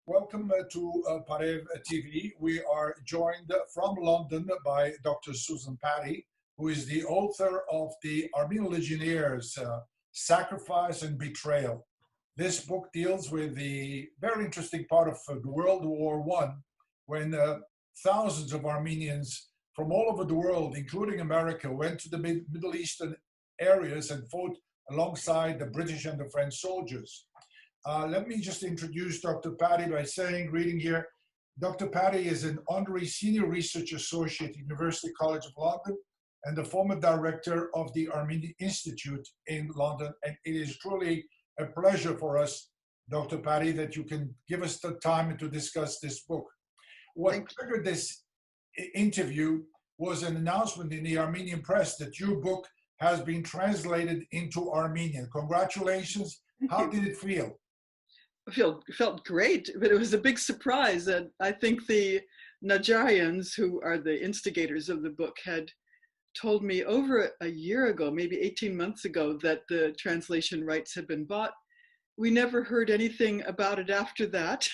Welcome to Pattir TV. We are joined from London by Dr. Susan Patty, who is the author of the Armenian Legionnaires, Sacrifice and Betrayal. This book deals with the very interesting part of World War I, when thousands of Armenians from all over the world, including America, went to the Middle Eastern areas and fought alongside the British and the French soldiers. Let me just introduce Dr. Patty by saying, reading here, Dr. Patty is an honorary senior research associate at University College of London and the former director of the Armenian Institute in London. And it is truly a pleasure for us, Dr. Patty, that you can give us the time to discuss this book. What triggered this interview was an announcement in the Armenian press that your book has been translated into Armenian. Congratulations. How did it feel? Felt great, but it was a big surprise. And I think the Legionnaires, who are the instigators of the book, had told me over a year ago, maybe 18 months ago, that the translation rights had been bought. We never heard anything about it after that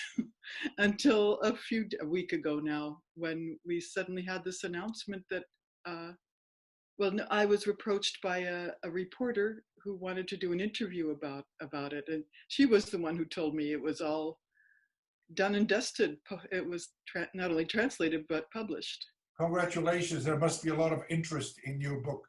until a week ago now, when we suddenly had this announcement that, I was approached by a reporter who wanted to do an interview about it. And she was the one who told me it was all done and dusted. It was not only translated, but published. Congratulations. There must be a lot of interest in your book.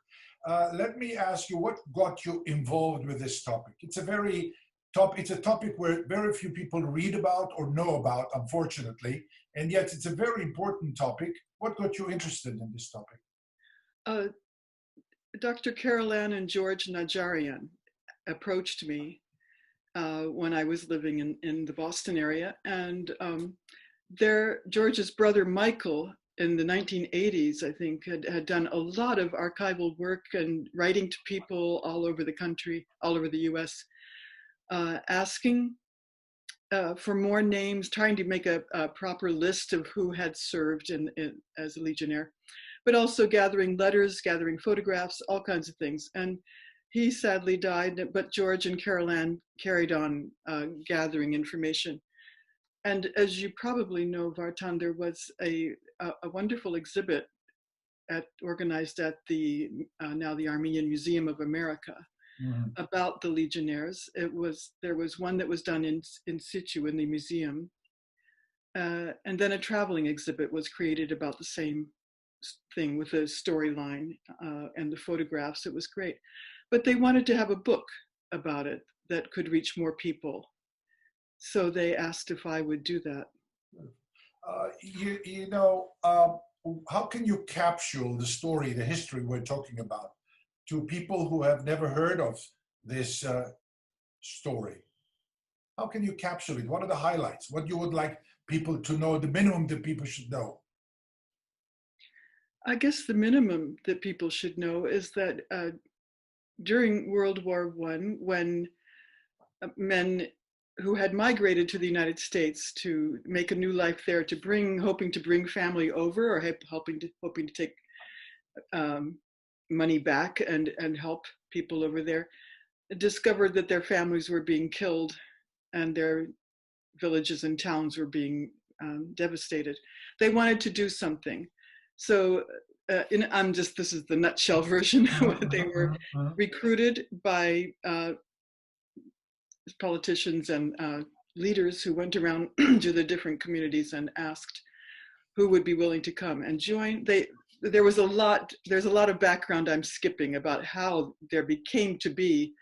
Let me ask you, what got you involved with this topic? It's a topic where very few people read about or know about, unfortunately, and yet it's a very important topic. What got you interested in this topic? Dr. Carol Ann and George Najarian approached me when I was living in the Boston area, and George's brother Michael in the 1980s, I think, had done a lot of archival work and writing to people all over the country, all over the US, asking for more names, trying to make a proper list of who had served as a Legionnaire, but also gathering letters, gathering photographs, all kinds of things. And he sadly died, but George and Carol Ann carried on gathering information. And as you probably know, Vartan, there was a wonderful exhibit organized at now the Armenian Museum of America about the Legionnaires. There was one that was done in situ in the museum. And then a traveling exhibit was created about the same thing with a storyline and the photographs. It was great. But they wanted to have a book about it that could reach more people. So they asked if I would do that. How can you capsule the story, the history we're talking about, to people who have never heard of this story? How can you capsule it? What are the highlights? What you would like people to know, the minimum that people should know? I guess the minimum that people should know is that during World War I, when men who had migrated to the United States to make a new life there, hoping to bring family over, or hoping to take money back and help people over there, discovered that their families were being killed and their villages and towns were being devastated. They wanted to do something. So this is the nutshell version. They were recruited by politicians and leaders who went around to the different communities and asked who would be willing to come and join. There's a lot of background I'm skipping about how there came to be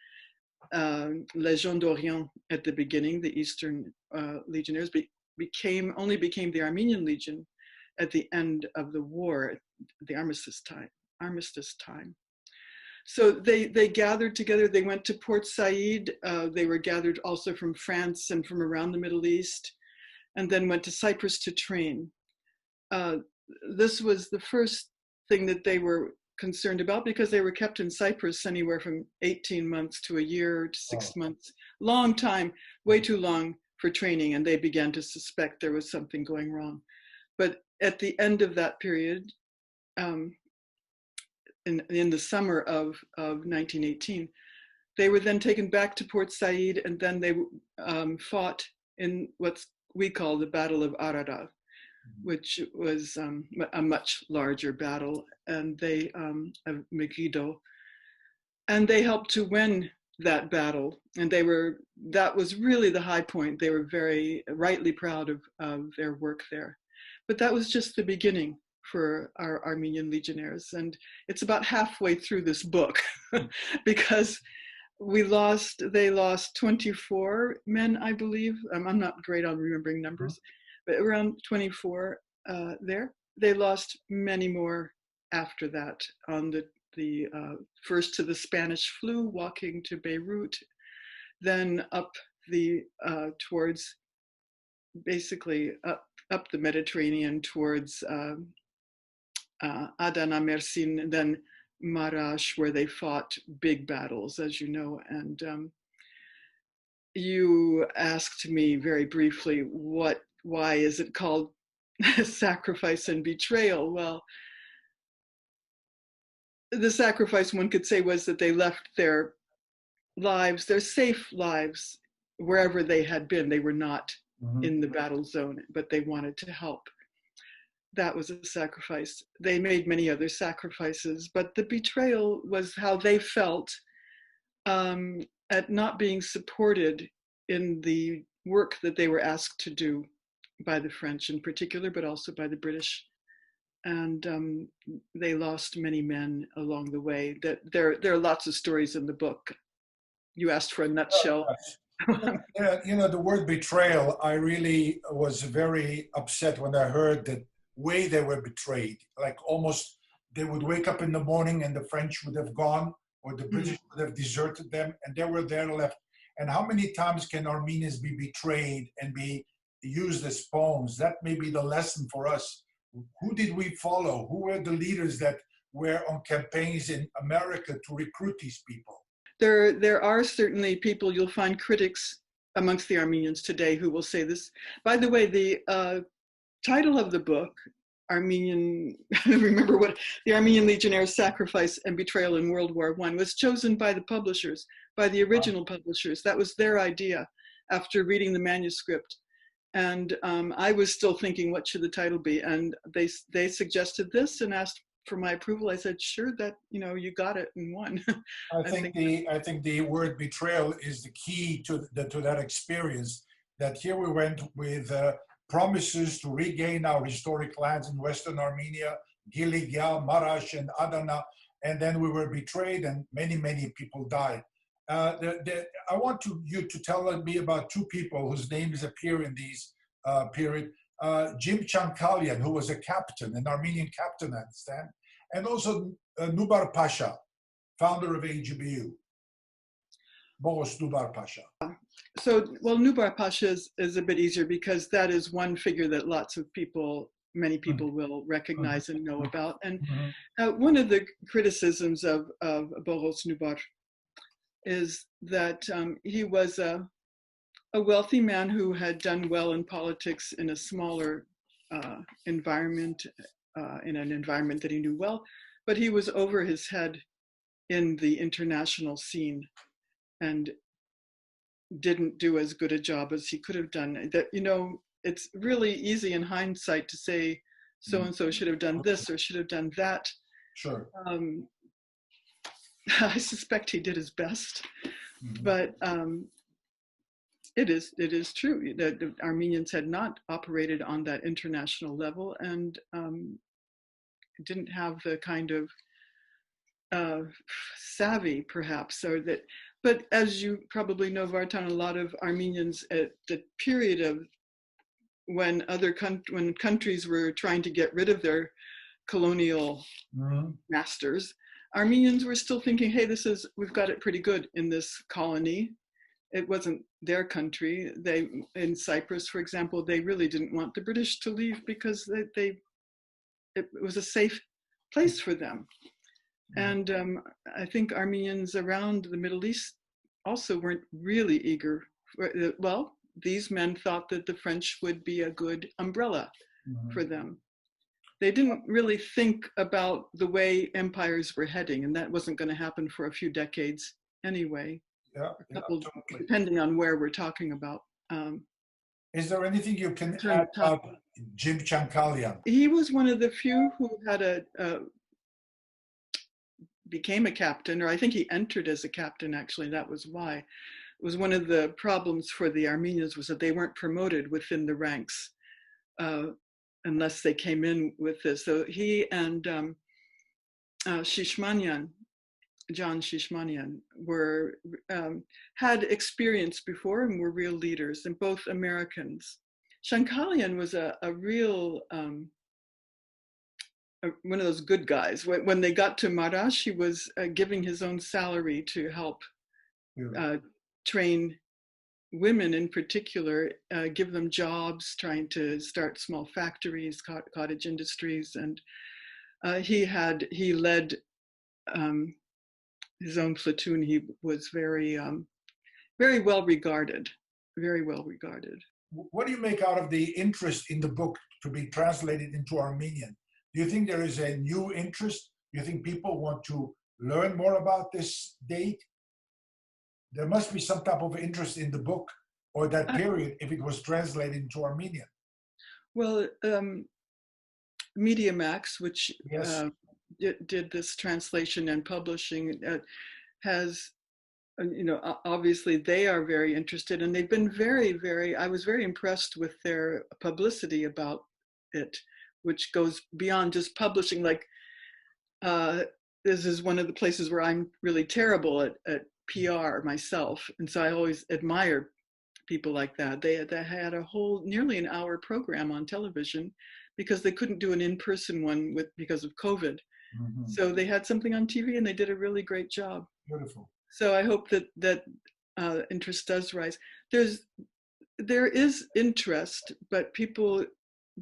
Légion d'Orient at the beginning. The Eastern Legionnaires only became the Armenian Legion at the end of the war, the armistice time. So they gathered together. They went to Port Said. They were gathered also from France and from around the Middle East, and then went to Cyprus to train. This was the first thing that they were concerned about, because they were kept in Cyprus anywhere from 18 months to a year to 6 months. Long time, way too long for training, and they began to suspect there was something going wrong. But at the end of that period, in the summer of 1918, they were then taken back to Port Said, and then they fought in what's we call the Battle of Arara, which was a much larger battle, and they of Megiddo, and they helped to win that battle, and that was really the high point. They were very rightly proud of their work there, but that was just the beginning for our Armenian Legionnaires, and it's about halfway through this book because they lost 24 men, I believe. I'm not great on remembering numbers, but around 24 there. They lost many more after that on the first to the Spanish flu, walking to Beirut, then up towards basically up the Mediterranean towards Adana, Mersin, then Marash, where they fought big battles, as you know. And you asked me very briefly, why is it called Sacrifice and Betrayal? Well, the sacrifice, one could say, was that they left their lives, their safe lives, wherever they had been. They were not in the battle zone, but they wanted to help. That was a sacrifice. They made many other sacrifices, but the betrayal was how they felt at not being supported in the work that they were asked to do by the French in particular, but also by the British. And they lost many men along the way. That there are lots of stories in the book. You asked for a nutshell. Yeah, the word betrayal, I really was very upset when I heard the way they were betrayed. Like almost they would wake up in the morning and the French would have gone, or the British would have deserted them, and they were there left. And how many times can Armenians be betrayed and be used as pawns? That may be the lesson for us. Who did we follow? Who were the leaders that were on campaigns in America to recruit these people? There are certainly people, you'll find critics amongst the Armenians today who will say this. By the way, the title of the book, remember what the Armenian Legionnaires' Sacrifice and Betrayal in World War I, was chosen by the publishers, by the original publishers. That was their idea after reading the manuscript. And I was still thinking, what should the title be? And they suggested this and asked for my approval. I said, sure, that, you got it and won. I think the word betrayal is the key to that experience, that here we went with promises to regain our historic lands in Western Armenia, Giligya, Marash, and Adana, and then we were betrayed and many, many people died. I want you to tell me about two people whose names appear in these period. Jim Chankalian, who was a captain, an Armenian captain, I understand, and also Nubar Pasha, founder of AGBU. Boris Nubar Pasha. So, well, Nubar Pasha is a bit easier because that is one figure that many people will recognize and know about. And one of the criticisms of Boris Nubar is that he was a wealthy man who had done well in politics in a smaller environment, in an environment that he knew well, but he was over his head in the international scene and didn't do as good a job as he could have done. That, it's really easy in hindsight to say so-and-so should have done this or should have done that. Sure. I suspect he did his best, but it is true that the Armenians had not operated on that international level and didn't have the kind of savvy, perhaps, but as you probably know, Vartan, a lot of Armenians at the period of when countries were trying to get rid of their colonial masters, Armenians were still thinking, hey, we've got it pretty good in this colony. It wasn't their country. In Cyprus, for example, they really didn't want the British to leave because it was a safe place for them. And I think Armenians around the Middle East also weren't really eager. These men thought that the French would be a good umbrella for them. They didn't really think about the way empires were heading, and that wasn't going to happen for a few decades anyway. Totally. Depending on where we're talking about. Is there anything you can Turn add top. about Jim Chankalian? He was one of the few who had became a captain, or I think he entered as a captain, actually. That was why. It was one of the problems for the Armenians was that they weren't promoted within the ranks uh, unless they came in with this. So he and Shishmanian, John Shishmanian, were had experience before and were real leaders, and both Americans. Shankalian was a real one of those good guys. When they got to Marash, he was giving his own salary to help train women in particular, give them jobs, trying to start small factories, cottage industries. And he led his own platoon. He was very, very well regarded, very well regarded. What do you make out of the interest in the book to be translated into Armenian? Do you think there is a new interest? Do you think people want to learn more about this date? There must be some type of interest in the book or that period if it was translated into Armenian. Well, Media Max, which yes. did this translation and publishing, has, obviously they are very interested, and they've been I was very impressed with their publicity about it, which goes beyond just publishing. Like, this is one of the places where I'm really terrible at PR myself. And so I always admire people like that. They had a whole nearly an hour program on television because they couldn't do an in-person one because of COVID. Mm-hmm. So they had something on TV and they did a really great job. Beautiful. So I hope that interest does rise. There is interest, but people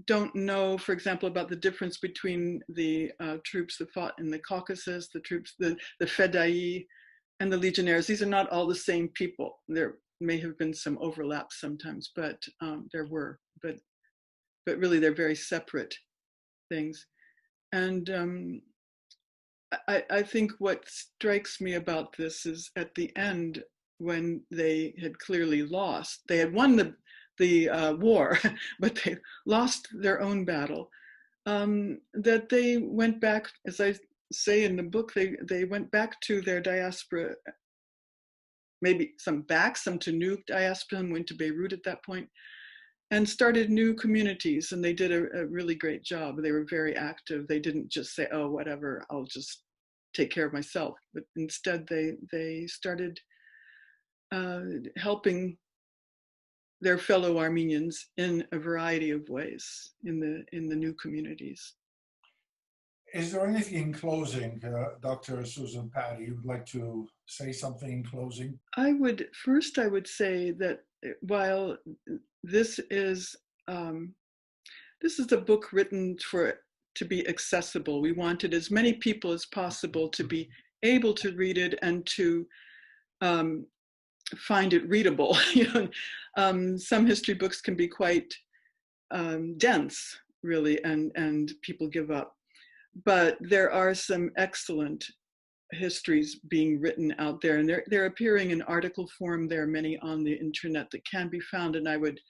don't know, for example, about the difference between the troops that fought in the Caucasus, the Fedai, and the Legionnaires. These are not all the same people. There may have been some overlaps sometimes, but there were. But really, they're very separate things. And I think what strikes me about this is at the end, when they had clearly lost, they had won the war, but they lost their own battle, that they went back, as I say in the book, they went back to their diaspora, maybe some to Nuuk diaspora, and went to Beirut at that point, and started new communities, and they did a really great job. They were very active. They didn't just say, oh, whatever, I'll just take care of myself, but instead they started helping their fellow Armenians in a variety of ways in the new communities. Is there anything in closing, Dr. Susan Patty, you would like to say something in closing? I would say that while this is a book written to be accessible, we wanted as many people as possible to be able to read it and to find it readable. Some history books can be quite dense, really, and people give up. But there are some excellent histories being written out there, and they're appearing in article form. There are many on the internet that can be found, and I would,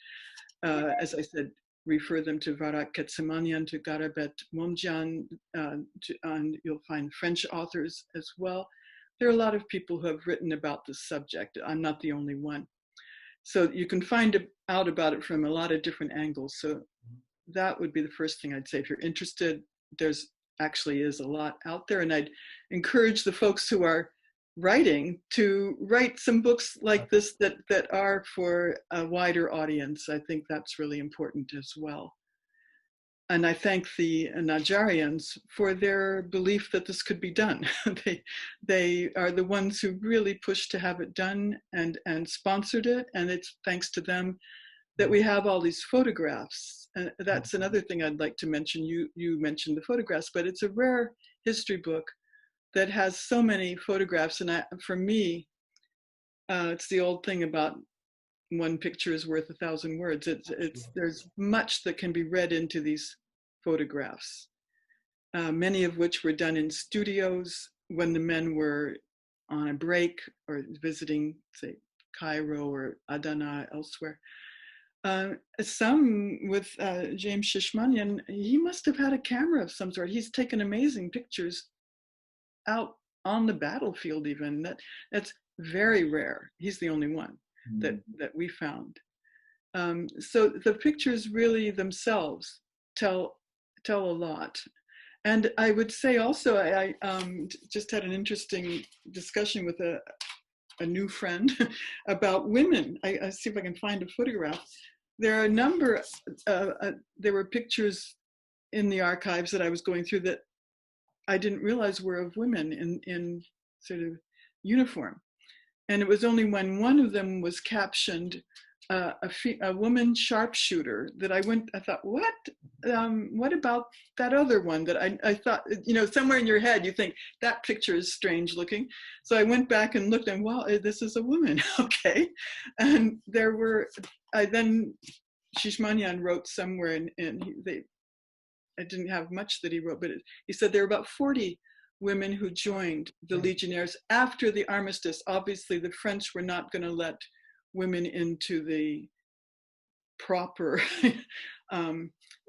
as I said, refer them to Varak Ketsemanian, to Garabet Momjian, and you'll find French authors as well. There are a lot of people who have written about this subject. I'm not the only one. So you can find out about it from a lot of different angles. So that would be the first thing I'd say. If you're interested, there's actually is a lot out there. And I'd encourage the folks who are writing to write some books like this that are for a wider audience. I think that's really important as well. And I thank the Najarians for their belief that this could be done. They are the ones who really pushed to have it done and sponsored it. And it's thanks to them that we have all these photographs. That's another thing I'd like to mention. You mentioned the photographs, but it's a rare history book that has so many photographs. And for me, it's the old thing about one picture is worth 1,000 words. There's much that can be read into these photographs, many of which were done in studios when the men were on a break or visiting, say, Cairo or Adana, elsewhere. Some with James Shishmanian, he must have had a camera of some sort. He's taken amazing pictures out on the battlefield even. That's very rare. He's the only one that we found. So the pictures really themselves tell a lot. And I would say also, I just had an interesting discussion with a new friend about women. I see if I can find a photograph. There are a number, there were pictures in the archives that I was going through that I didn't realize were of women in sort of uniform. And it was only when one of them was captioned, a woman sharpshooter, that I thought, what about that other one that I thought, you know, somewhere in your head, you think that picture is strange looking. So I went back and looked and, wow, this is a woman, okay. And there were, then Shishmanian wrote somewhere, and I didn't have much that he wrote, but he said there were about 40 women who joined the Legionnaires after the armistice. Obviously, the French were not going to let women into the proper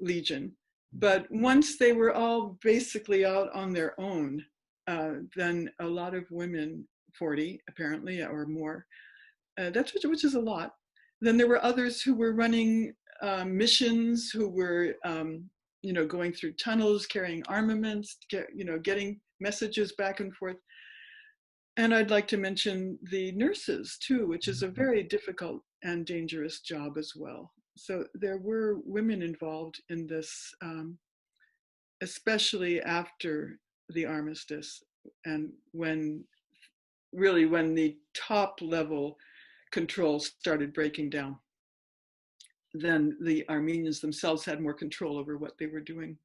Legion. But once they were all basically out on their own, then a lot of women, 40 apparently or more, which is a lot. Then there were others who were running missions, who were you know, going through tunnels, carrying armaments, you know, getting messages back and forth. And I'd like to mention the nurses too, which is a very difficult and dangerous job as well. So there were women involved in this, especially after the armistice, and when the top level control started breaking down, then the Armenians themselves had more control over what they were doing.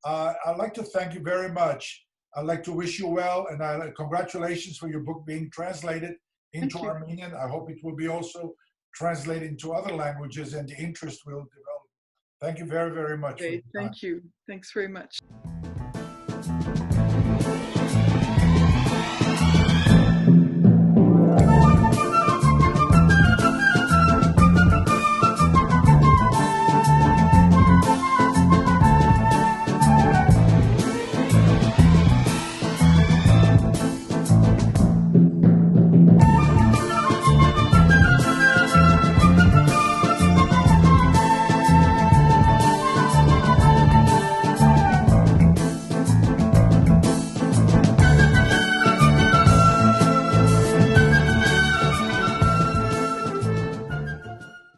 I'd like to thank you very much. I'd like to wish you well, and congratulations for your book being translated into Armenian. I hope it will be also translated into other languages, and the interest will develop. Thank you very, very much. Okay, thank you. Thanks very much.